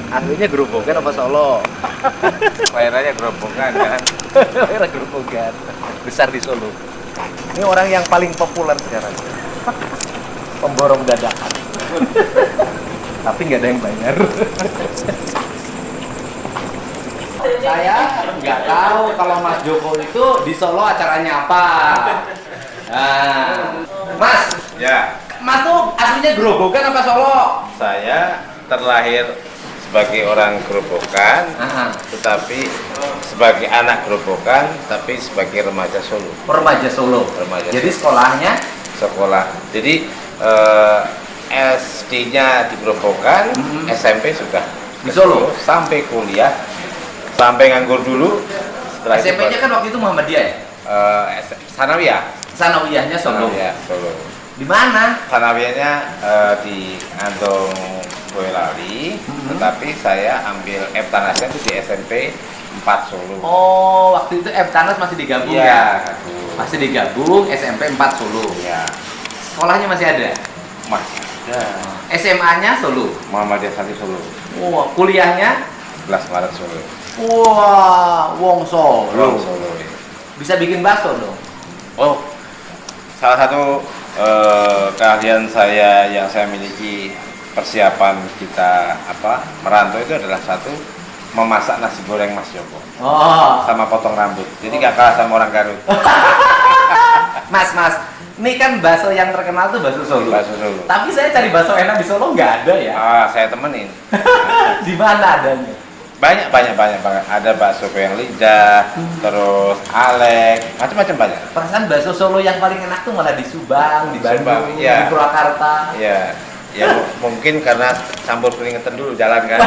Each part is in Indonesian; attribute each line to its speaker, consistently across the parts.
Speaker 1: Aslinya Grobogan apa Solo?
Speaker 2: Daerahnya Grobogan kan.
Speaker 1: Daerah Grobogan, besar di Solo. Ini orang yang paling populer sekarang. Pemborong dadakan. Tapi nggak ada yang bayar. Saya nggak tahu kalau Mas Joko itu di Solo acaranya apa. Nah, Mas,
Speaker 2: Ya,
Speaker 1: Mas tuh aslinya Grobogan apa Solo?
Speaker 2: saya terlahir sebagai orang Grobogan,
Speaker 1: Aha.
Speaker 2: tetapi sebagai anak Grobogan, tapi sebagai remaja Solo.
Speaker 1: Remaja Solo.
Speaker 2: Remaja
Speaker 1: Jadi sekolahnya
Speaker 2: sekolah. Jadi SD-nya di Grobogan, SMP sudah
Speaker 1: Di Solo?
Speaker 2: sampai kuliah, sampai nganggur dulu. Setelah itu
Speaker 1: SMP-nya kan waktu itu Muhammadiyah ya?
Speaker 2: Sanawiyah.
Speaker 1: Sanawiyahnya Solo.
Speaker 2: Sanawiyah, Solo.
Speaker 1: Di mana?
Speaker 2: Sanawiyahnya di Andong Boyolali, tetapi saya ambil Eptanasnya itu di SMP 4 Solo.
Speaker 1: Oh, waktu itu Eptanas masih digabung
Speaker 2: Iya,
Speaker 1: ya?
Speaker 2: aduh.
Speaker 1: Masih digabung SMP 4 Solo.
Speaker 2: Iya,
Speaker 1: Sekolahnya masih ada?
Speaker 2: masih ada.
Speaker 1: SMA-nya Solo.
Speaker 2: Muhammadiyah Santri Solo,
Speaker 1: Wah, kuliahnya?
Speaker 2: 11 Maret Solo.
Speaker 1: Wah, wong Solo.
Speaker 2: Wong Solo. Ya.
Speaker 1: Bisa bikin bakso dong?
Speaker 2: Oh, salah satu keahlian saya yang saya miliki persiapan kita merantau itu adalah satu memasak nasi goreng Mas Joko
Speaker 1: Oh,
Speaker 2: sama potong rambut. Jadi nggak kalah sama orang Garut.
Speaker 1: Mas, ini kan bakso yang terkenal tuh bakso Solo.
Speaker 2: Bakso Solo.
Speaker 1: Tapi saya cari bakso enak di Solo nggak ada ya.
Speaker 2: Saya temenin.
Speaker 1: Di mana adanya?
Speaker 2: Banyak. Ada bakso goyang lidah, terus alek, macam-macam banyak.
Speaker 1: Perasaan bakso Solo yang paling enak tuh malah di Subang, di Bandung,
Speaker 2: Subang, iya.
Speaker 1: di Purwakarta.
Speaker 2: Ya, mungkin karena campur keringetan dulu jalan kan.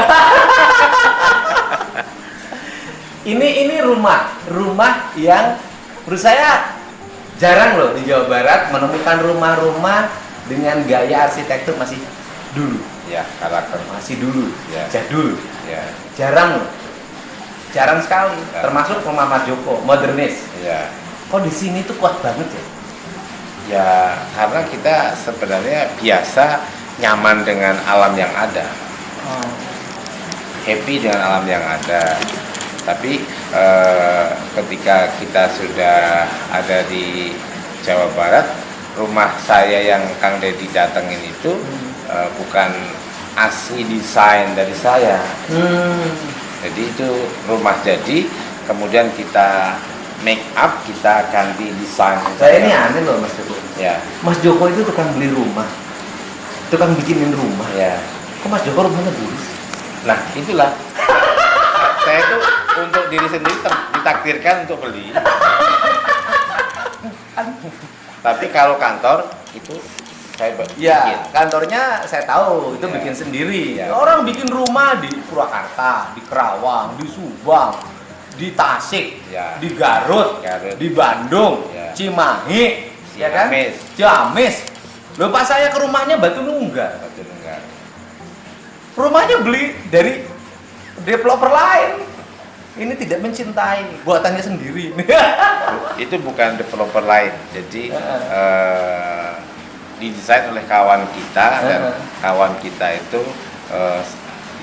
Speaker 1: Ini rumah yang menurut saya jarang loh di Jawa Barat menemukan rumah-rumah dengan gaya arsitektur masih dulu,
Speaker 2: Ya, karakter.
Speaker 1: masih dulu,
Speaker 2: Ya.
Speaker 1: jadul,
Speaker 2: Ya,
Speaker 1: jarang loh, jarang sekali.
Speaker 2: Ya.
Speaker 1: Termasuk rumah Mas Joko, modernis.
Speaker 2: ya.
Speaker 1: Kok di sini tuh kuat banget ya?
Speaker 2: Ya, karena kita sebenarnya biasa nyaman dengan alam yang ada, happy dengan alam yang ada. Tapi ketika kita sudah ada di Jawa Barat, rumah saya yang Kang Deddy datengin itu bukan asli desain dari saya. Jadi itu rumah jadi, kemudian kita make up, kita ganti desain.
Speaker 1: Saya ini aneh loh Mas Joko.
Speaker 2: Ya,
Speaker 1: Mas Joko itu tukang beli rumah, tukang bikinin rumah.
Speaker 2: ya.
Speaker 1: Kok Mas Joko rumahnya bulis?
Speaker 2: Nah, itulah. Saya itu untuk diri sendiri ditakdirkan untuk beli. Tapi kalau kantor itu saya bikin.
Speaker 1: Ya, kantornya saya tahu itu
Speaker 2: Ya.
Speaker 1: bikin sendiri.
Speaker 2: Ya.
Speaker 1: Orang bikin rumah di Purwakarta, di Kerawang, di Subang, di Tasik,
Speaker 2: Ya.
Speaker 1: di Garut,
Speaker 2: Garut.
Speaker 1: di Bandung,
Speaker 2: Ya.
Speaker 1: Cimahi, ya kan?
Speaker 2: Ciamis.
Speaker 1: Ciamis. Loh, pas saya ke rumahnya Batu Nunggal.
Speaker 2: Betul enggak?
Speaker 1: Rumahnya beli dari developer lain. Ini tidak mencintai buatannya sendiri.
Speaker 2: Itu bukan developer lain. Jadi didesain oleh kawan kita dan kawan kita itu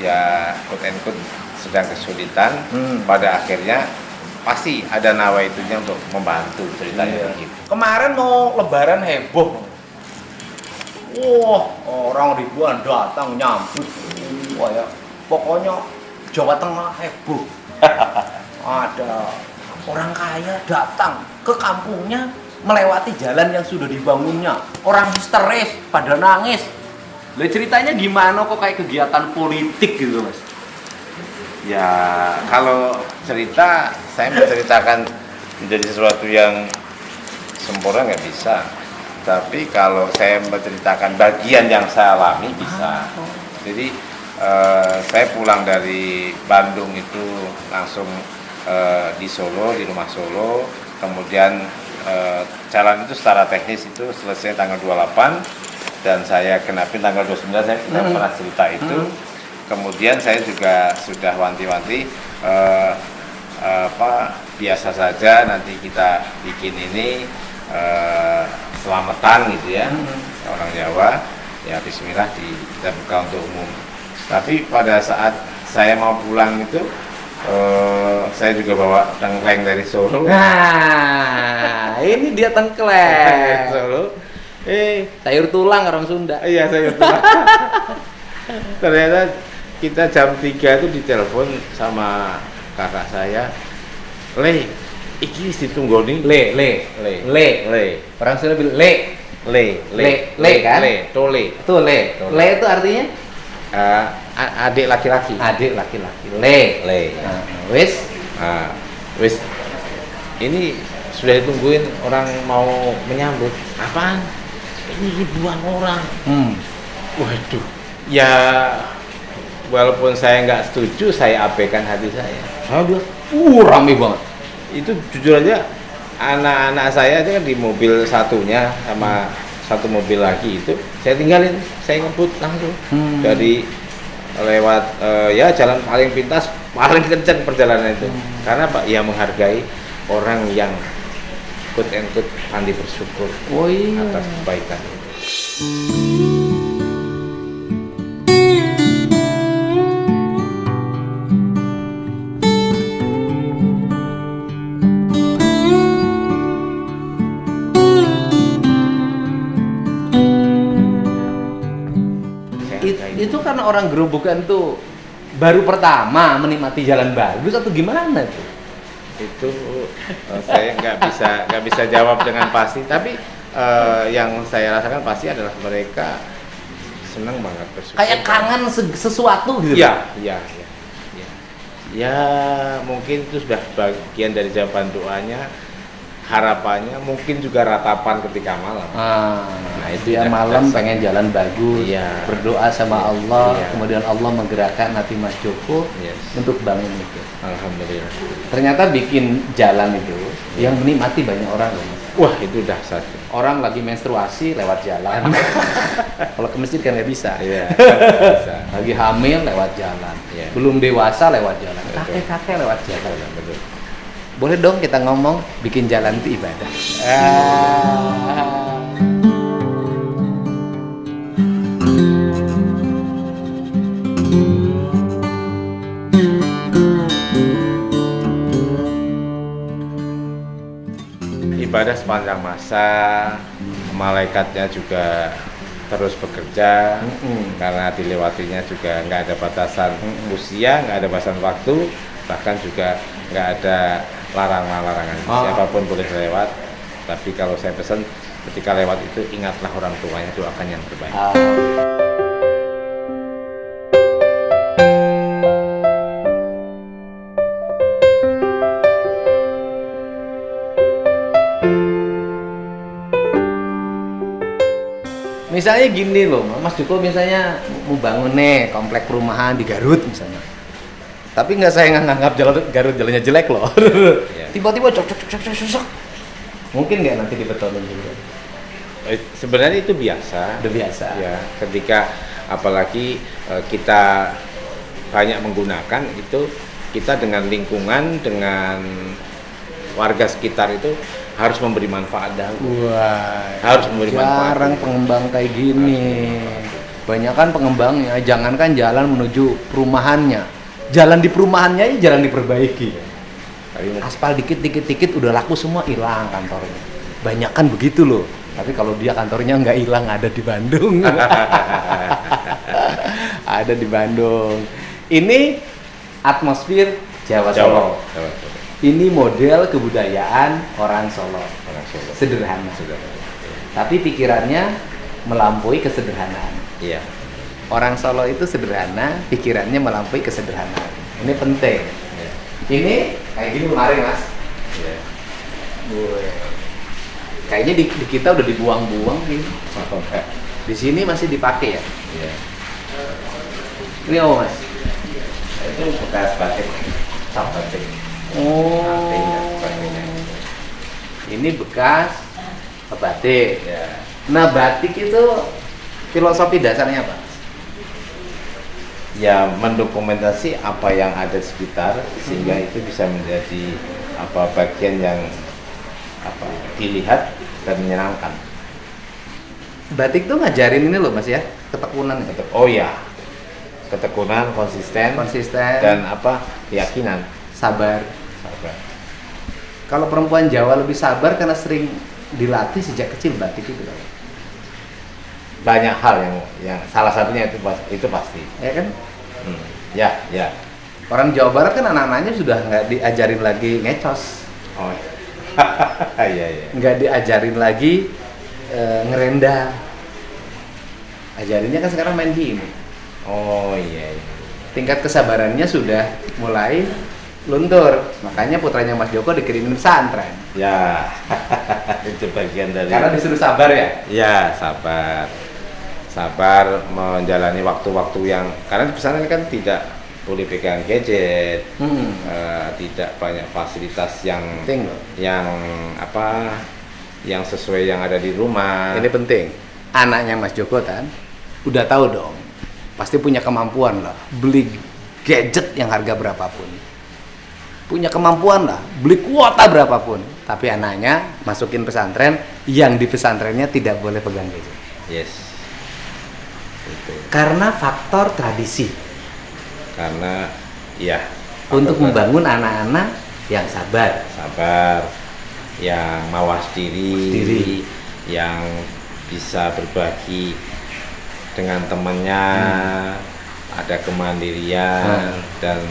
Speaker 2: ya quote and quote sedang kesulitan. Pada akhirnya pasti ada nawaitunya untuk membantu ceritanya begitu.
Speaker 1: Kemarin mau lebaran heboh. Wah, orang ribuan datang nyambut. Wah ya, pokoknya Jawa Tengah heboh. Ada orang kaya datang ke kampungnya melewati jalan yang sudah dibangunnya. Orang histeris, pada nangis. Lah ceritanya gimana kok kayak kegiatan politik gitu, Mas?
Speaker 2: Ya, kalau cerita, saya menceritakan menjadi sesuatu yang sempurna nggak bisa. Tapi kalau saya menceritakan bagian yang saya alami bisa. Jadi saya pulang dari Bandung itu langsung di Solo, di rumah Solo. Kemudian jalan itu secara teknis itu selesai tanggal 28 dan saya genapin tanggal 29. Saya pernah cerita itu. Kemudian saya juga sudah wanti-wanti biasa saja nanti kita bikin ini selamatan gitu ya, orang Jawa ya, Bismillah kita buka untuk umum. Tapi pada saat saya mau pulang itu, saya juga bawa tengkleng dari Solo.
Speaker 1: Nah, ini dia
Speaker 2: Dari
Speaker 1: tengkleng.
Speaker 2: Solo.
Speaker 1: Sayur tulang orang Sunda.
Speaker 2: Iya, saya pulang. Ternyata kita jam 3 itu ditelepon sama kakak saya, Le, iki ditunggoni le.
Speaker 1: Orang Sunda bilang le. Le kan?
Speaker 2: Tole.
Speaker 1: Itu le. Le itu artinya
Speaker 2: Adik laki-laki.
Speaker 1: adik laki-laki. Le. Nah, wis.
Speaker 2: Wis, ini sudah ditungguin orang mau menyambut. Apaan? Ini ribuan orang. Waduh, ya walaupun saya nggak setuju, saya abaikan hati saya.
Speaker 1: Saya bilang, rame banget.
Speaker 2: Itu jujur aja, anak-anak saya itu kan di mobil satunya sama satu mobil lagi itu, saya tinggalin, saya ngebut langsung dari lewat ya jalan paling pintas, paling kencang perjalanan itu. Karena Pak, ya menghargai orang yang quote and quote pandai bersyukur
Speaker 1: Oh iya.
Speaker 2: atas kebaikan.
Speaker 1: Itu karena orang Gerobokan tuh baru pertama menikmati jalan bagus atau gimana tuh?
Speaker 2: Itu saya nggak bisa jawab dengan pasti, tapi yang saya rasakan pasti adalah mereka senang banget bersyukur.
Speaker 1: Kayak kangen sesuatu gitu.
Speaker 2: Iya. Ya mungkin itu sudah bagian dari jawaban doanya, harapannya, mungkin juga ratapan ketika malam.
Speaker 1: Nah itu ya malam pengen jalan bagus,
Speaker 2: Iya.
Speaker 1: berdoa sama Allah,
Speaker 2: Iya.
Speaker 1: kemudian Allah menggerakkan hati Mas Joko
Speaker 2: Yes.
Speaker 1: untuk bangun itu.
Speaker 2: Alhamdulillah.
Speaker 1: Ternyata bikin jalan itu yang menikmati banyak orang loh, Mas.
Speaker 2: Wah, itu dahsyat.
Speaker 1: Orang lagi menstruasi lewat jalan. Kalau ke masjid kan nggak bisa.
Speaker 2: Iya. Bisa.
Speaker 1: Lagi hamil lewat jalan.
Speaker 2: Iya.
Speaker 1: Belum dewasa lewat jalan.
Speaker 2: Betul.
Speaker 1: Kakek-kakek lewat jalan.
Speaker 2: Betul.
Speaker 1: Boleh dong kita ngomong bikin jalan itu ibadah.
Speaker 2: Ibadah sepanjang masa, malaikatnya juga terus bekerja karena dilewatinya juga nggak ada batasan usia, nggak ada batasan waktu, bahkan juga nggak ada larangan-larangan. Siapapun boleh lewat, tapi kalau saya pesan ketika lewat itu ingatlah orang tuanya, doakan yang terbaik.
Speaker 1: Misalnya gini loh, Mas Joko misalnya mau bangun nih komplek perumahan di Garut misalnya. Tapi nggak saya nganggap jalan Garut jalannya jelek loh.
Speaker 2: Iya.
Speaker 1: Tiba-tiba cok. Mungkin nggak nanti dibetonin juga.
Speaker 2: Sebenarnya itu biasa.
Speaker 1: Udah biasa.
Speaker 2: Ya, ketika apalagi kita banyak menggunakan itu, kita dengan lingkungan, dengan warga sekitar itu harus memberi manfaat dahulu.
Speaker 1: Wah,
Speaker 2: Harus memberi manfaat.
Speaker 1: jarang pengembang kayak gini. Banyakan pengembangnya, jangankan jalan menuju perumahannya, jalan di perumahannya aja jarang diperbaiki. Aspal dikit udah laku semua, hilang kantornya. Banyakan begitu loh. Tapi kalau dia kantornya nggak hilang, ada di Bandung. Ada di Bandung. Ini atmosfer Jawa Solo. Ini model kebudayaan orang Solo. Sederhana. Tapi pikirannya melampaui kesederhanaan.
Speaker 2: Iya.
Speaker 1: Orang Solo itu sederhana, pikirannya melampaui kesederhanaan. Ini penting.
Speaker 2: Iya.
Speaker 1: Ini kayak gini kemarin, Mas.
Speaker 2: Iya.
Speaker 1: Kayaknya di kita udah dibuang-buang gini. Di sini masih dipakai ya.
Speaker 2: Iya.
Speaker 1: Ini apa, Mas?
Speaker 2: Itu bekas batik, cap batik. Batiknya.
Speaker 1: Ini bekas batik.
Speaker 2: Ya.
Speaker 1: Nah, batik itu filosofi dasarnya apa?
Speaker 2: Ya, mendokumentasi apa yang ada di sekitar sehingga itu bisa menjadi bagian yang dilihat dan menyenangkan.
Speaker 1: Batik tuh ngajarin ini loh, Mas ya, ketekunan.
Speaker 2: Oh ya, ketekunan, konsisten, dan apa? Keyakinan.
Speaker 1: sabar.
Speaker 2: Sabar.
Speaker 1: Kalau perempuan Jawa lebih sabar karena sering dilatih sejak kecil berarti gitu loh.
Speaker 2: Banyak hal yang salah satunya itu pasti.
Speaker 1: Ya kan?
Speaker 2: Ya, ya.
Speaker 1: Orang Jawa Barat kan anak-anaknya sudah nggak diajarin lagi ngecos.
Speaker 2: Oh. Iya, iya.
Speaker 1: Nggak diajarin lagi ngerenda. Ajarinnya kan sekarang main game.
Speaker 2: Oh, iya, iya.
Speaker 1: Tingkat kesabarannya sudah mulai luntur. Makanya putranya Mas Joko dikirimin pesantren.
Speaker 2: Ya. Itu bagian dari.
Speaker 1: Karena disuruh sabar ya.
Speaker 2: Ya, sabar. Sabar menjalani waktu-waktu yang karena di pesantren kan tidak boleh pegang gadget, tidak banyak fasilitas yang
Speaker 1: Penting loh.
Speaker 2: yang sesuai yang ada di rumah.
Speaker 1: Ini penting. Anaknya Mas Joko kan udah tahu dong. Pasti punya kemampuan lah beli gadget yang harga berapapun. Punya kemampuan lah beli kuota berapapun. Tapi anaknya masukin pesantren yang di pesantrennya tidak boleh pegang gadget.
Speaker 2: Yes. Itu.
Speaker 1: Karena faktor tradisi.
Speaker 2: Karena ya
Speaker 1: Untuk membangun anak-anak yang sabar.
Speaker 2: sabar, yang mawas diri,
Speaker 1: Diri.
Speaker 2: yang bisa berbagi dengan temannya, ada kemandirian dan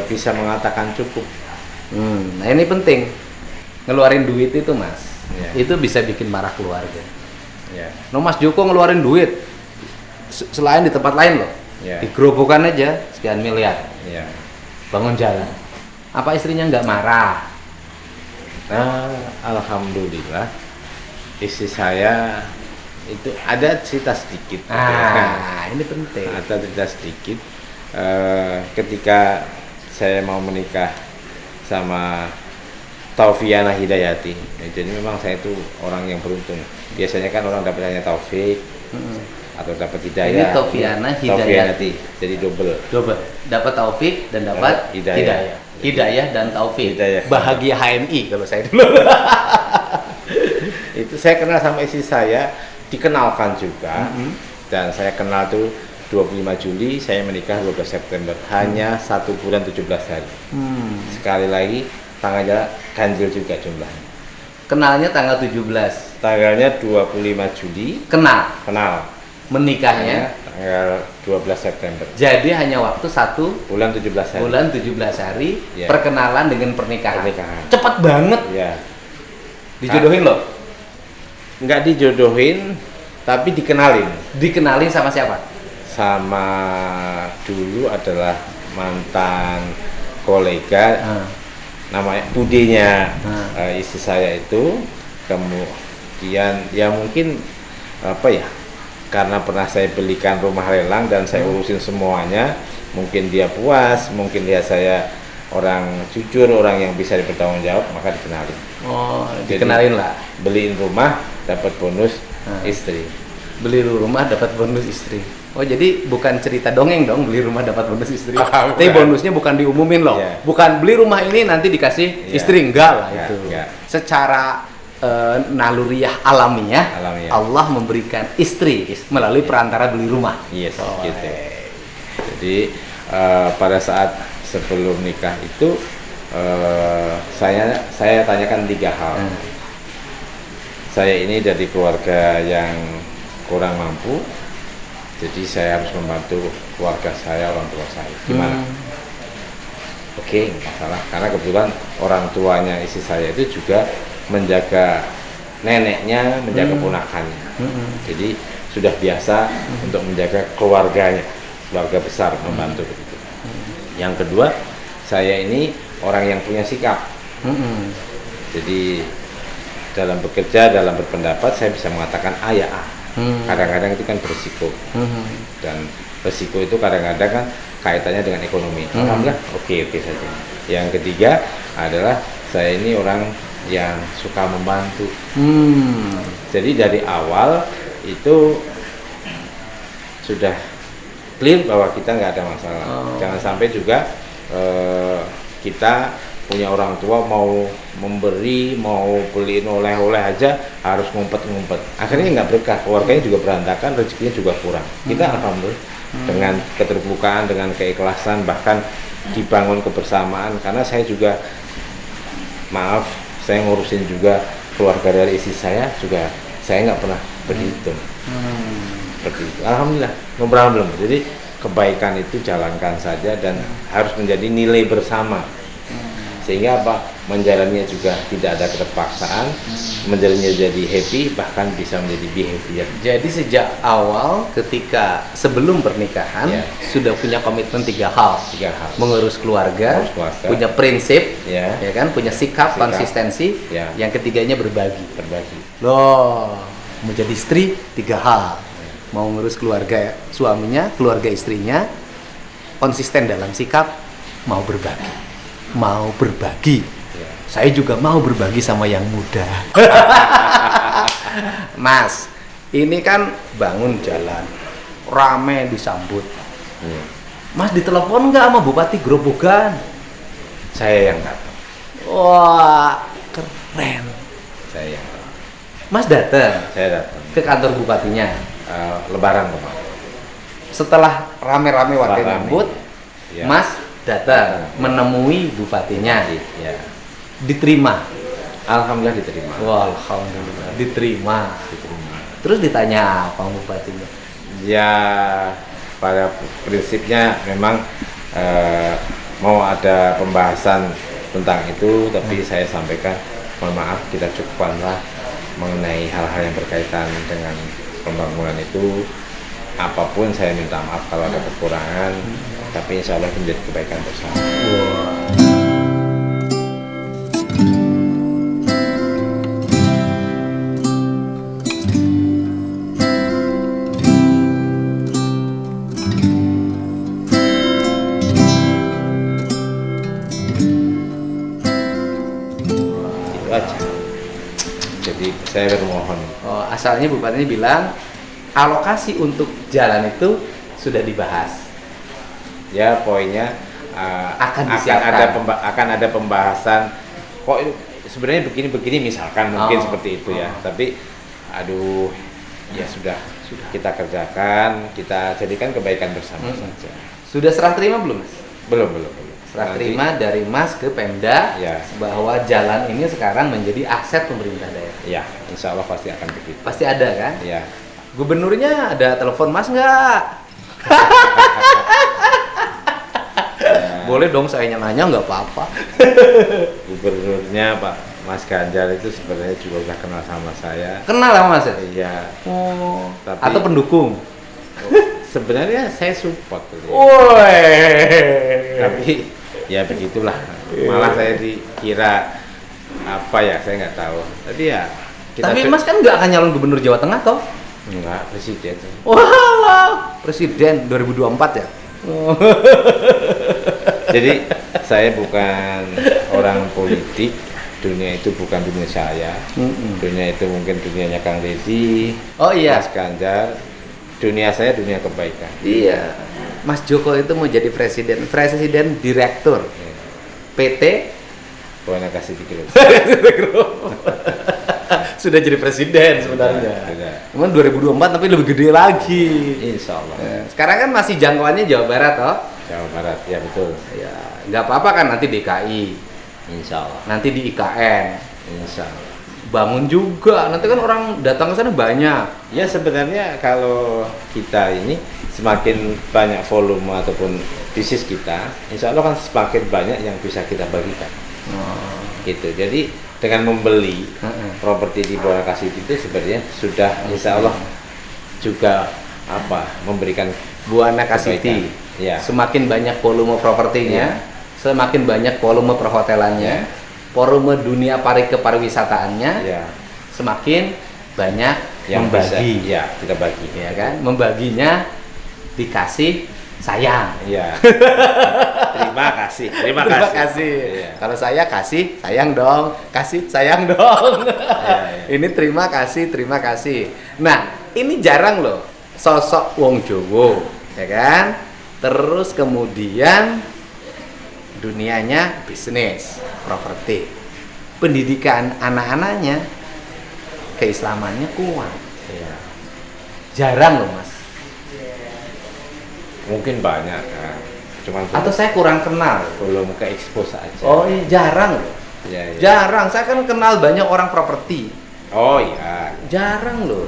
Speaker 2: bisa mengatakan cukup.
Speaker 1: Nah ini penting. Ngeluarin duit itu Mas,
Speaker 2: Ya.
Speaker 1: itu bisa bikin marah keluarga.
Speaker 2: Ya,
Speaker 1: No Mas Joko ngeluarin duit selain di tempat lain loh.
Speaker 2: ya,
Speaker 1: Di gerobokan aja sekian miliar
Speaker 2: ya.
Speaker 1: bangun jalan. Apa istrinya nggak marah?
Speaker 2: Nah, alhamdulillah istri saya itu ada cerita sedikit.
Speaker 1: Ini penting.
Speaker 2: Ada cerita sedikit ketika saya mau menikah sama Taufiana Hidayati. Jadi memang saya itu orang yang beruntung. Biasanya kan orang dapat hanya Taufik atau dapat Hidayah.
Speaker 1: Ini Taufiana Hidayati.
Speaker 2: Jadi double.
Speaker 1: Dapat Taufik dan dapat
Speaker 2: Hidayah.
Speaker 1: Hidayah dan Taufik.
Speaker 2: Hidayah.
Speaker 1: Bahagia HMI kalau saya dulu.
Speaker 2: Itu saya kenal sama istri saya, dikenalkan juga. Dan saya kenal tuh 25 Juli, saya menikah 12 September. Hanya 1 bulan 17 hari. Sekali lagi, tanggalnya ganjil juga jumlahnya.
Speaker 1: Kenalnya tanggal 17.
Speaker 2: Tanggalnya 25 Juli,
Speaker 1: Kenal. Menikahnya
Speaker 2: tanggal 12 September.
Speaker 1: jadi hanya waktu 1
Speaker 2: Bulan 17 hari.
Speaker 1: bulan 17 hari
Speaker 2: Ya.
Speaker 1: perkenalan dengan pernikahan.
Speaker 2: Pernikahan.
Speaker 1: Cepat banget.
Speaker 2: Ya.
Speaker 1: Dijodohin loh.
Speaker 2: Nggak dijodohin, tapi dikenalin.
Speaker 1: Dikenalin sama siapa?
Speaker 2: Sama dulu adalah mantan kolega, namanya budenya istri saya itu. Kemudian ya mungkin apa ya, karena pernah saya belikan rumah lelang dan saya urusin semuanya, mungkin dia puas, mungkin dia saya orang jujur, orang yang bisa dipertanggungjawab, maka dikenalin. Jadi,
Speaker 1: Dikenalin lah.
Speaker 2: beliin rumah dapat bonus istri.
Speaker 1: Beli rumah dapat bonus istri. Oh jadi bukan cerita dongeng dong beli rumah dapat bonus istri.
Speaker 2: Bukan.
Speaker 1: Tapi bonusnya bukan diumumin loh.
Speaker 2: Iya.
Speaker 1: Bukan beli rumah ini nanti dikasih
Speaker 2: Iya.
Speaker 1: istri, enggak lah
Speaker 2: Enggak,
Speaker 1: itu.
Speaker 2: enggak.
Speaker 1: Secara naluriah alamiah,
Speaker 2: Alamiah.
Speaker 1: Allah memberikan istri melalui perantara beli rumah.
Speaker 2: Yes, gitu. Jadi pada saat sebelum nikah itu saya tanyakan 3 hal. Saya ini dari keluarga yang kurang mampu, jadi saya harus membantu keluarga saya, orang tua saya. Gimana? Oke, nggak masalah. Karena kebetulan orang tuanya istri saya itu juga menjaga neneknya, menjaga ponakannya. Jadi sudah biasa untuk menjaga keluarganya, keluarga besar, membantu begitu. Yang kedua, saya ini orang yang punya sikap. Jadi dalam bekerja, dalam berpendapat, saya bisa mengatakan A ya A. Kadang-kadang itu kan berisiko. Dan risiko itu kadang-kadang kan kaitannya dengan ekonomi. Alhamdulillah, oke saja. Yang ketiga adalah saya ini orang yang suka membantu. Jadi dari awal itu sudah clear bahwa kita nggak ada masalah. Jangan sampai juga kita punya orang tua mau memberi, mau beliin oleh-oleh aja harus ngumpet-ngumpet. Akhirnya nggak berkah, keluarganya juga berantakan, rezekinya juga kurang. Kita alhamdulillah dengan keterbukaan, dengan keikhlasan, bahkan dibangun kebersamaan. Karena saya juga, maaf, saya ngurusin juga keluarga dari istri saya juga, saya nggak pernah berhitung. Seperti itu. Alhamdulillah, ngobrol belum. Jadi kebaikan itu jalankan saja dan harus menjadi nilai bersama. Sehingga apa? Menjalannya juga tidak ada keterpaksaan, menjalannya jadi happy, bahkan bisa menjadi behavior.
Speaker 3: Jadi sejak awal ketika sebelum pernikahan
Speaker 2: Ya.
Speaker 3: sudah punya komitmen 3 hal.
Speaker 2: 3 hal.
Speaker 3: Mengurus keluarga,
Speaker 2: Mengurus keluarga.
Speaker 3: punya prinsip,
Speaker 2: Ya.
Speaker 3: ya kan, punya sikap, konsistensi,
Speaker 2: Ya.
Speaker 3: yang ketiganya berbagi.
Speaker 2: Berbagi.
Speaker 3: Loh, menjadi istri 3 hal. Mau ngurus keluarga suaminya, keluarga istrinya, konsisten dalam sikap, mau berbagi. Mau berbagi.
Speaker 2: Ya.
Speaker 3: Saya juga mau berbagi sama yang muda. Mas, ini kan bangun jalan, rame disambut.
Speaker 2: Hmm.
Speaker 3: Mas ditelepon nggak sama Bupati Grobogan?
Speaker 2: Saya yang datang.
Speaker 3: Wah, keren.
Speaker 2: Saya yang datang.
Speaker 3: Mas datang
Speaker 2: Saya datang.
Speaker 3: ke kantor bupatinya.
Speaker 2: Lebaran kemarin.
Speaker 3: Setelah rame-rame warga
Speaker 2: Setelah rame.
Speaker 3: nyambut,
Speaker 2: Ya.
Speaker 3: Mas datang menemui bupatinya.
Speaker 2: Ya.
Speaker 3: Diterima.
Speaker 2: Alhamdulillah diterima.
Speaker 3: Wah, alhamdulillah diterima.
Speaker 2: Diterima.
Speaker 3: Terus ditanya apa bupatinya?
Speaker 2: Ya, pada prinsipnya memang mau ada pembahasan tentang itu, tapi saya sampaikan mohon maaf, kita cukupkanlah mengenai hal-hal yang berkaitan dengan pembangunan itu. Apapun saya minta maaf kalau ada kekurangan, tapi insya Allah itu menjadi kebaikan bersama. Itu aja. Jadi saya bermohon.
Speaker 3: Oh, asalnya bupatinya bilang alokasi untuk jalan itu sudah dibahas.
Speaker 2: Ya, poinnya
Speaker 3: Akan disiapkan.
Speaker 2: akan ada pembahasan. Kok ini sebenarnya begini misalkan mungkin
Speaker 3: Oh,
Speaker 2: seperti itu ya.
Speaker 3: oh.
Speaker 2: Tapi aduh, ya sudah kita kerjakan, kita jadikan kebaikan bersama saja.
Speaker 3: Sudah serah terima belum, Mas?
Speaker 2: Belum.
Speaker 3: Serah
Speaker 2: Nanti-
Speaker 3: terima dari Mas ke Pemda
Speaker 2: Ya.
Speaker 3: bahwa jalan ini sekarang menjadi aset pemerintah daerah.
Speaker 2: Ya, insya Allah pasti akan begitu.
Speaker 3: Pasti ada kan?
Speaker 2: Ya,
Speaker 3: Gubernurnya ada telepon Mas nggak? Boleh dong saya nanya nggak apa-apa.
Speaker 2: gubernurnya Pak Mas Ganjar itu sebenarnya juga udah kenal sama saya.
Speaker 3: Kenal sama Mas ya?
Speaker 2: Iya,
Speaker 3: Oh.
Speaker 2: Tapi-
Speaker 3: Atau pendukung?
Speaker 2: sebenarnya saya support gitu ya.
Speaker 3: Woi.
Speaker 2: Tapi ya begitulah, malah saya dikira apa ya, saya nggak tahu. Tapi ya kita
Speaker 3: Tapi Mas kan nggak akan nyalon gubernur Jawa Tengah toh?
Speaker 2: enggak presiden.
Speaker 3: Wah, presiden 2024 ya?
Speaker 2: Jadi saya bukan orang politik, dunia itu bukan dunia saya. Dunia itu mungkin dunianya Kang Deddy,
Speaker 3: Oh iya.
Speaker 2: Mas Ganjar. Dunia saya dunia kebaikan.
Speaker 3: Iya. Mas Joko itu mau jadi presiden direktur
Speaker 2: Ya.
Speaker 3: PT
Speaker 2: Buana kasih dikit.
Speaker 3: sudah jadi presiden sebenarnya.
Speaker 2: Sudah.
Speaker 3: Cuman 2024 tapi lebih gede lagi.
Speaker 2: Insya Allah.
Speaker 3: Sekarang kan masih jangkauannya Jawa Barat toh?
Speaker 2: Jawa Barat, ya betul.
Speaker 3: Ya, nggak apa-apa kan nanti DKI,
Speaker 2: Insya Allah.
Speaker 3: nanti di IKN,
Speaker 2: Insya Allah.
Speaker 3: bangun juga. Nanti kan orang datang ke sana banyak.
Speaker 2: Ya sebenarnya kalau kita ini semakin banyak volume ataupun bisnis kita, insya Allah kan semakin banyak yang bisa kita bagikan. Gitu. Jadi dengan membeli properti di Buana Kasih itu sebenarnya sudah insya Allah juga apa memberikan
Speaker 3: Buana Kasih.
Speaker 2: kebaikan. Ya.
Speaker 3: Semakin banyak volume propertinya, semakin banyak volume perhotelannya, volume dunia kepariwisataannya,
Speaker 2: Ya.
Speaker 3: semakin banyak
Speaker 2: Yang
Speaker 3: membagi.
Speaker 2: bisa, ya kita bagi.
Speaker 3: Ya kan? Membaginya dikasih sayang.
Speaker 2: Ya. Terima kasih. Terima
Speaker 3: Terima
Speaker 2: kasih.
Speaker 3: kasih.
Speaker 2: Iya.
Speaker 3: Kalau saya kasih sayang dong, kasih sayang dong.
Speaker 2: iya.
Speaker 3: Ini terima kasih. Nah, ini jarang loh sosok wong Jowo, ya kan? Terus kemudian dunianya bisnis, properti, pendidikan anak-anaknya, keislamannya kuat.
Speaker 2: Ya.
Speaker 3: Jarang loh Mas.
Speaker 2: Mungkin banyak kan. Cuman
Speaker 3: Atau saya kurang kenal?
Speaker 2: belum ke expose aja.
Speaker 3: Oh iya, jarang loh.
Speaker 2: Iya, iya.
Speaker 3: Jarang, saya kan kenal banyak orang properti.
Speaker 2: Oh iya.
Speaker 3: Jarang loh.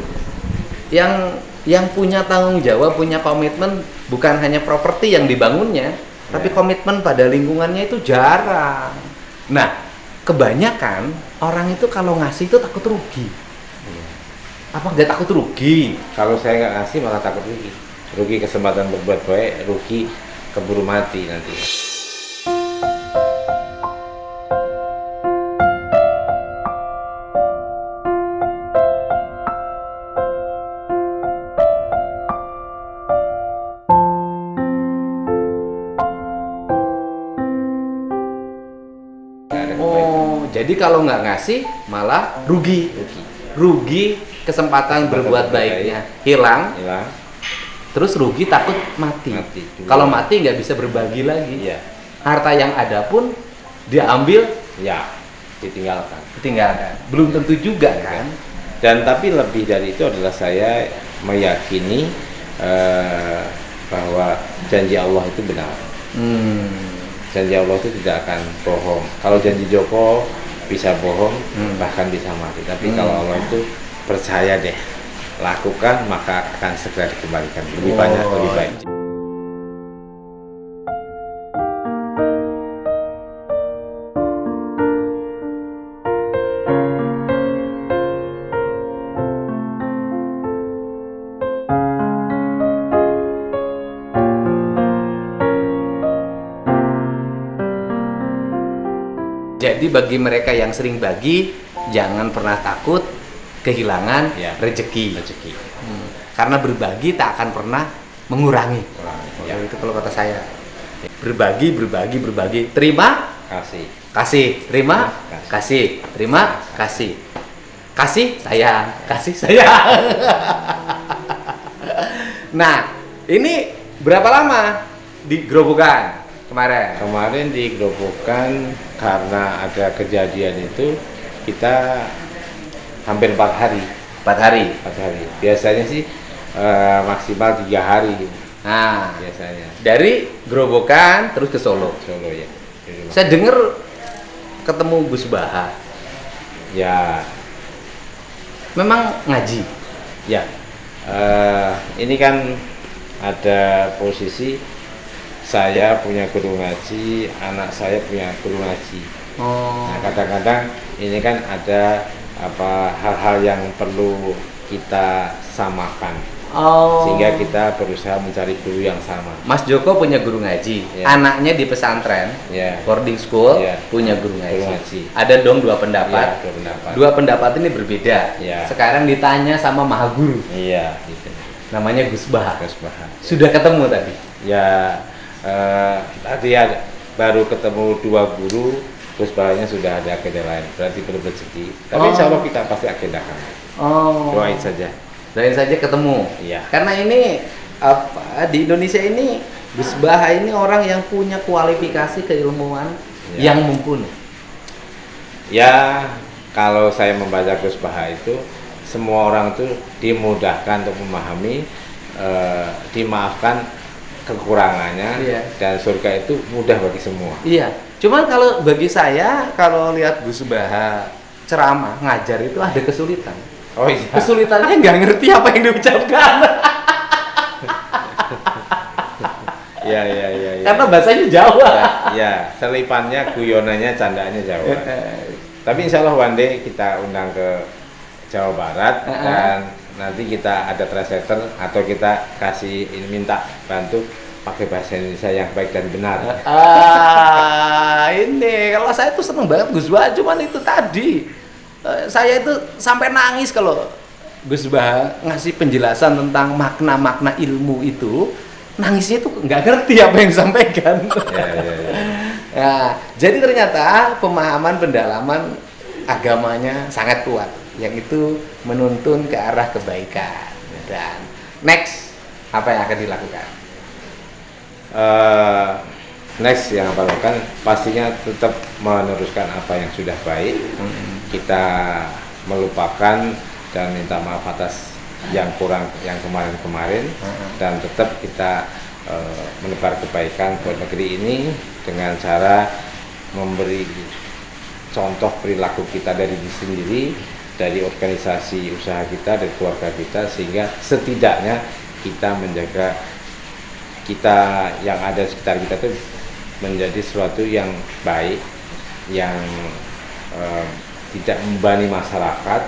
Speaker 3: Yang punya tanggung jawab, punya komitmen bukan hanya properti yang dibangunnya, tapi komitmen pada lingkungannya itu jarang. Nah, kebanyakan orang itu kalau ngasih itu takut rugi. Apa nggak takut rugi?
Speaker 2: Kalau saya nggak ngasih malah takut rugi. Rugi kesempatan berbuat baik, rugi keburu mati nanti. Nggak ada kebaikan.
Speaker 3: Oh, jadi kalau nggak ngasih malah rugi. Rugi kesempatan berbuat baiknya hilang,
Speaker 2: Hilang.
Speaker 3: terus rugi takut mati.
Speaker 2: Mati juga.
Speaker 3: Kalau mati nggak bisa berbagi lagi.
Speaker 2: Iya.
Speaker 3: Harta yang ada pun dia ambil,
Speaker 2: Ya, ditinggalkan.
Speaker 3: tinggalkan. Belum tentu juga kan?
Speaker 2: Dan tapi lebih dari itu adalah saya meyakini bahwa janji Allah itu benar. Janji Allah itu tidak akan bohong. Kalau janji Joko bisa bohong, bahkan bisa mati. Tapi kalau Allah itu percaya deh, lakukan maka akan segera dikembalikan. Lebih banyak, lebih baik.
Speaker 3: Jadi bagi mereka yang sering bagi, jangan pernah takut kehilangan
Speaker 2: Ya.
Speaker 3: rezeki.
Speaker 2: Rezeki.
Speaker 3: Karena berbagi tak akan pernah mengurangi.
Speaker 2: Ya.
Speaker 3: Itu kalau kata saya. Berbagi, berbagi, berbagi. Terima,
Speaker 2: Kasih.
Speaker 3: kasih. Terima,
Speaker 2: Ya,
Speaker 3: kasih. Terima, kasih. Kasih, sayang. Kasih, sayang. Nah, ini berapa lama di Grobogan kemarin?
Speaker 2: Kemarin digerobokkan karena ada kejadian itu kita hampir 4 hari.
Speaker 3: 4 hari.
Speaker 2: 4 hari. Biasanya sih maksimal 3 hari
Speaker 3: Nah,
Speaker 2: biasanya.
Speaker 3: dari Grobogan terus ke Solo.
Speaker 2: Solo ya. Di rumah.
Speaker 3: Saya dengar ketemu Gus Baha.
Speaker 2: Ya,
Speaker 3: Memang ngaji.
Speaker 2: ya. Ini kan ada posisi saya punya guru ngaji, anak saya punya guru ngaji.
Speaker 3: Oh.
Speaker 2: Nah, kadang-kadang ini kan ada hal-hal yang perlu kita samakan,
Speaker 3: Oh.
Speaker 2: sehingga kita berusaha mencari guru yang sama.
Speaker 3: Mas Joko punya guru ngaji.
Speaker 2: Ya.
Speaker 3: Anaknya di pesantren,
Speaker 2: Ya,
Speaker 3: boarding school,
Speaker 2: Ya.
Speaker 3: punya guru ngaji.
Speaker 2: Guru ngaji.
Speaker 3: Ada dong dua pendapat.
Speaker 2: Ya, dua pendapat.
Speaker 3: Dua pendapat ini berbeda.
Speaker 2: Ya.
Speaker 3: Sekarang ditanya sama maha guru.
Speaker 2: Iya, gitu.
Speaker 3: Namanya Gus Baha.
Speaker 2: Terus bahas.
Speaker 3: Sudah ketemu tadi.
Speaker 2: Ya, tadi baru ketemu 2 guru, terus bahasnya sudah ada agenda lain, berarti belum rezeki. Tapi insya Allah kita pasti agendakan.
Speaker 3: Oh.
Speaker 2: Doain saja.
Speaker 3: Doain saja ketemu.
Speaker 2: Iya.
Speaker 3: Karena ini di Indonesia ini Gus Baha ini orang yang punya kualifikasi keilmuan
Speaker 2: Ya.
Speaker 3: yang mumpuni.
Speaker 2: Ya, kalau saya membaca Gus Baha itu, semua orang tuh dimudahkan untuk memahami, dimaafkan kekurangannya,
Speaker 3: Iya.
Speaker 2: dan surga itu mudah bagi semua.
Speaker 3: Iya. Cuman kalau bagi saya kalau lihat Gus Baha ceramah ngajar itu ada kesulitan.
Speaker 2: Oh iya.
Speaker 3: Kesulitannya nggak ngerti apa yang diucapkan.
Speaker 2: Iya, iya, iya. Ya.
Speaker 3: Karena bahasanya Jawa.
Speaker 2: Ya, selipannya, guyonannya, candaannya Jawa. Tapi insya Allah one day kita undang ke Jawa Barat, dan nanti kita ada translator atau kita kasih minta bantu pakai bahasa Indonesia yang baik dan benar.
Speaker 3: Ini kalau saya tuh seneng banget Gus Baha, cuman itu tadi saya itu sampai nangis kalau Gus Baha ngasih penjelasan tentang makna-makna ilmu itu, nangisnya tuh nggak ngerti apa yang disampaikan.
Speaker 2: Ya, ya, ya.
Speaker 3: Ya, jadi ternyata pemahaman pendalaman agamanya sangat kuat, yang itu menuntun ke arah kebaikan. Dan next apa yang akan dilakukan?
Speaker 2: Next yang apa lakukan pastinya tetap meneruskan apa yang sudah baik. Kita melupakan dan minta maaf atas yang kurang yang kemarin-kemarin, dan tetap kita menebar kebaikan buat negeri ini dengan cara memberi contoh perilaku kita dari diri sendiri, dari organisasi usaha kita, dari keluarga kita, sehingga setidaknya kita menjaga kita yang ada di sekitar kita itu menjadi sesuatu yang baik, yang tidak membebani masyarakat,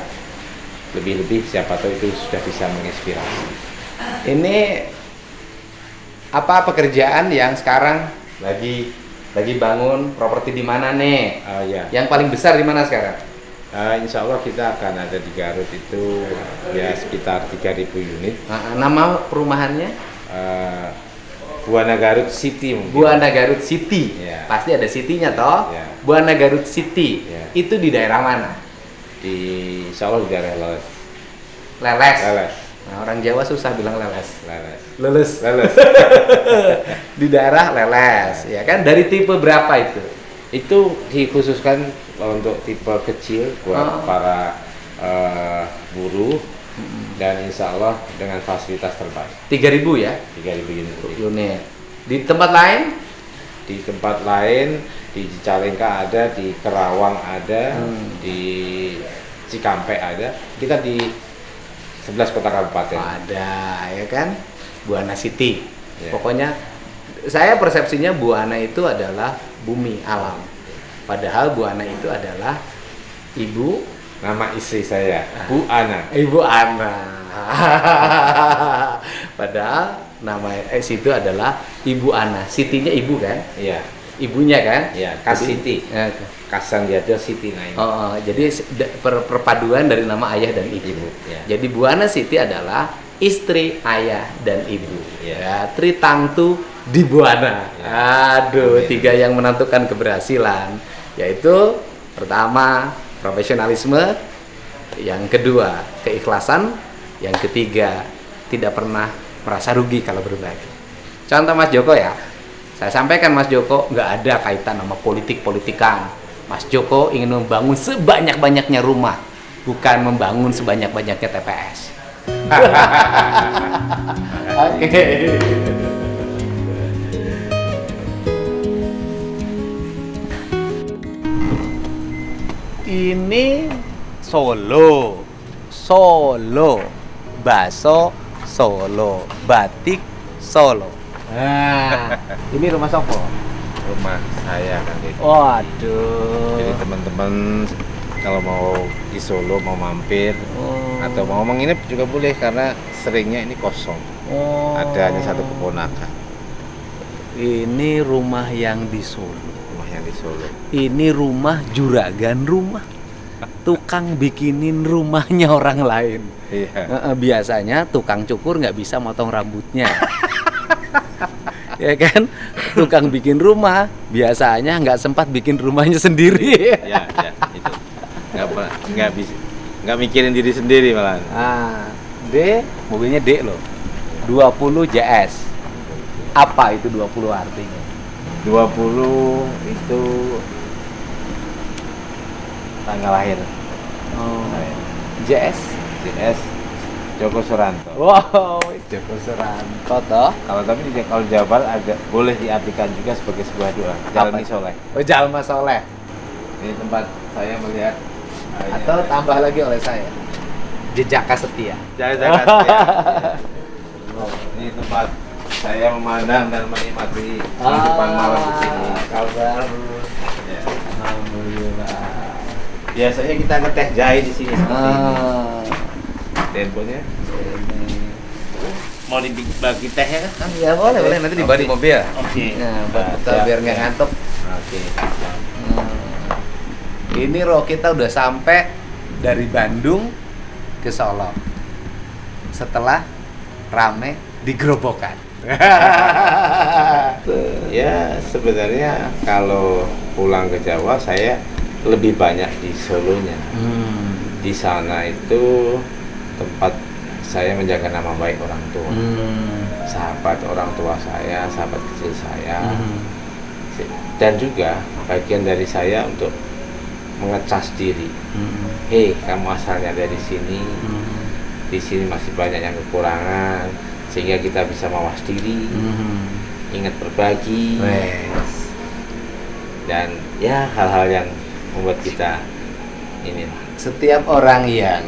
Speaker 2: lebih-lebih siapa tahu itu sudah bisa menginspirasi.
Speaker 3: Ini apa pekerjaan yang sekarang lagi bangun properti di mana nih?
Speaker 2: Ya.
Speaker 3: Yang paling besar di mana sekarang?
Speaker 2: Insya Allah kita akan ada di Garut itu ya sekitar 3.000 unit.
Speaker 3: Nama perumahannya?
Speaker 2: Buana Garut City mungkin.
Speaker 3: Buana Garut City.
Speaker 2: Ya.
Speaker 3: Pasti ada city-nya toh.
Speaker 2: Ya.
Speaker 3: Buana Garut City.
Speaker 2: Ya.
Speaker 3: Itu di daerah mana?
Speaker 2: Insya Allah di daerah Leles.
Speaker 3: Leles.
Speaker 2: Leles.
Speaker 3: Nah, orang Jawa susah bilang leles.
Speaker 2: Leles.
Speaker 3: Leles.
Speaker 2: Leles.
Speaker 3: Di daerah Leles, ya kan? Dari tipe berapa itu?
Speaker 2: Itu dikhususkan untuk tipe kecil buat para buruh dan insya Allah dengan fasilitas terbaik.
Speaker 3: 3.000 ya?
Speaker 2: 3.000 unit.
Speaker 3: Unit. Di tempat lain?
Speaker 2: Di tempat lain, di Cicalengka ada, di Kerawang ada, di Cikampek ada. Kita di 11 kota kabupaten.
Speaker 3: Ada, ya kan? Buana City.
Speaker 2: Ya.
Speaker 3: Pokoknya saya persepsinya Buana itu adalah bumi alam. Padahal Buana itu adalah ibu,
Speaker 2: Nama istri saya Bu Ana.
Speaker 3: Ibu Ana. Padahal nama situ adalah Ibu Ana. Sitinya ibu kan?
Speaker 2: Iya.
Speaker 3: Ibunya kan?
Speaker 2: Iya, Kas
Speaker 3: Jadi-
Speaker 2: Siti. Kasan Jadil Siti Naim.
Speaker 3: Jadi perpaduan dari nama ayah dan ibu.
Speaker 2: Ya.
Speaker 3: Jadi Buana Siti adalah istri, ayah, dan ibu.
Speaker 2: Ya.
Speaker 3: Ya, Tritangtu di Buana.
Speaker 2: Ya.
Speaker 3: Aduh,
Speaker 2: Amin.
Speaker 3: 3 yang menentukan keberhasilan, yaitu pertama profesionalisme, yang kedua keikhlasan, yang ketiga tidak pernah merasa rugi kalau berbagi. Contoh Mas Joko ya, saya sampaikan Mas Joko nggak ada kaitan sama politik-politikan. Mas Joko ingin membangun sebanyak-banyaknya rumah, bukan membangun sebanyak-banyaknya TPS. Oke. Ini Solo, bakso Solo, batik Solo. Nah, ini rumah Sopo.
Speaker 2: Rumah saya kan gitu.
Speaker 3: Waduh.
Speaker 2: Jadi teman-teman kalau mau di Solo mau mampir
Speaker 3: Oh.
Speaker 2: atau mau menginap juga boleh karena seringnya ini kosong.
Speaker 3: Oh.
Speaker 2: Ada hanya satu keponakan
Speaker 3: Ini rumah yang di Solo.
Speaker 2: rumah yang di Solo.
Speaker 3: Ini rumah juragan rumah. Tukang bikinin rumahnya orang lain.
Speaker 2: Iya.
Speaker 3: Biasanya tukang cukur nggak bisa motong rambutnya. Ya kan? Tukang bikin rumah biasanya nggak sempat bikin rumahnya sendiri.
Speaker 2: Ya, itu. Nggak mikirin diri sendiri malah.
Speaker 3: Ah, D, mobilnya D loh. 20 JS. Apa itu 20 artinya?
Speaker 2: 20 itu tanggal lahir.
Speaker 3: Oh.
Speaker 2: Saya.
Speaker 3: JS.
Speaker 2: JS Joko Suranto.
Speaker 3: Wow, Joko Suranto toh.
Speaker 2: Kalau di Jawa Barat ada boleh diartikan juga sebagai sebuah doa. Jalmi
Speaker 3: Apa?
Speaker 2: soleh.
Speaker 3: Oh, Jalma Soleh.
Speaker 2: Ini tempat saya melihat
Speaker 3: Atau tambah lagi oleh saya. Jejaka setia.
Speaker 2: Jangan ini tempat saya memandang dan menikmati kehidupan malam di sini.
Speaker 3: Kabar.
Speaker 2: Ya.
Speaker 3: Alhamdulillah.
Speaker 2: Biasanya kita ngeteh jahe di sini seperti ini. Temponya
Speaker 3: Ini.
Speaker 2: mau dibagi tehnya kan?
Speaker 3: Ya boleh nanti dibawa di mobil.
Speaker 2: Oke.
Speaker 3: Nah, buat kita
Speaker 2: siap,
Speaker 3: biar nggak
Speaker 2: ya.
Speaker 3: ngantuk.
Speaker 2: Oke.
Speaker 3: Ini kita udah sampai dari Bandung ke Solo. Setelah rame di Gerobokan.
Speaker 2: Ya sebenarnya kalau pulang ke Jawa saya lebih banyak di Solonya. Di sana itu tempat saya menjaga nama baik orang tua, sahabat orang tua saya, sahabat kecil saya, dan juga bagian dari saya untuk mengecas diri. Hei, kamu asalnya dari sini, di sini masih banyak yang kekurangan. sehingga kita bisa mawas diri, ingat berbagi,
Speaker 3: Wes.
Speaker 2: dan ya hal-hal yang membuat kita ini.
Speaker 3: Setiap orang yang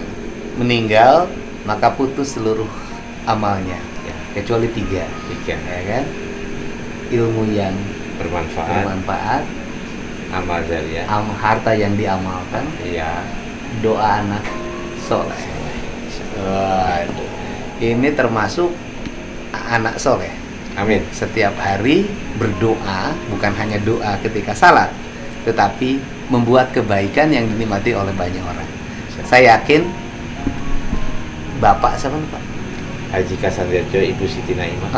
Speaker 3: meninggal maka putus seluruh amalnya,
Speaker 2: Ya,
Speaker 3: kecuali tiga,
Speaker 2: tiga,
Speaker 3: ya kan? Ilmu yang
Speaker 2: bermanfaat,
Speaker 3: bermanfaat,
Speaker 2: amal jariah,
Speaker 3: harta yang diamalkan,
Speaker 2: iya,
Speaker 3: doa anak soleh. Waduh, ini termasuk anak soleh.
Speaker 2: amin.
Speaker 3: Setiap hari berdoa, bukan hanya doa ketika salat, tetapi membuat kebaikan yang dinikmati oleh banyak orang. Saya yakin Bapak siapa Pak?
Speaker 2: Haji Kasandirjo, Ibu Siti Naimah,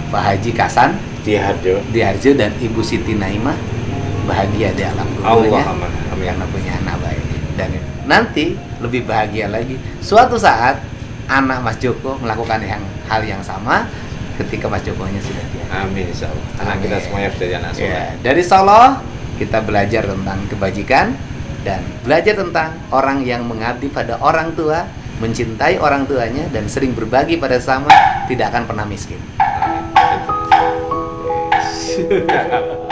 Speaker 3: Pak Haji Kasan
Speaker 2: Diharjo,
Speaker 3: Diharjo dan Ibu Siti Naimah bahagia di alam
Speaker 2: Allah
Speaker 3: kuburnya
Speaker 2: aman, amin.
Speaker 3: karena punya anak baik. Dan nanti lebih bahagia lagi suatu saat anak Mas Joko melakukan hal yang sama ketika Mas Jokonya sudah dia.
Speaker 2: Amin, insya Allah. Anak
Speaker 3: Amin.
Speaker 2: kita semuanya sudah jadi anak soleh.
Speaker 3: Ya, dari Solo kita belajar tentang kebajikan dan belajar tentang orang yang mengabdi pada orang tua, mencintai orang tuanya dan sering berbagi pada sesama, tidak akan pernah miskin.
Speaker 2: Amin.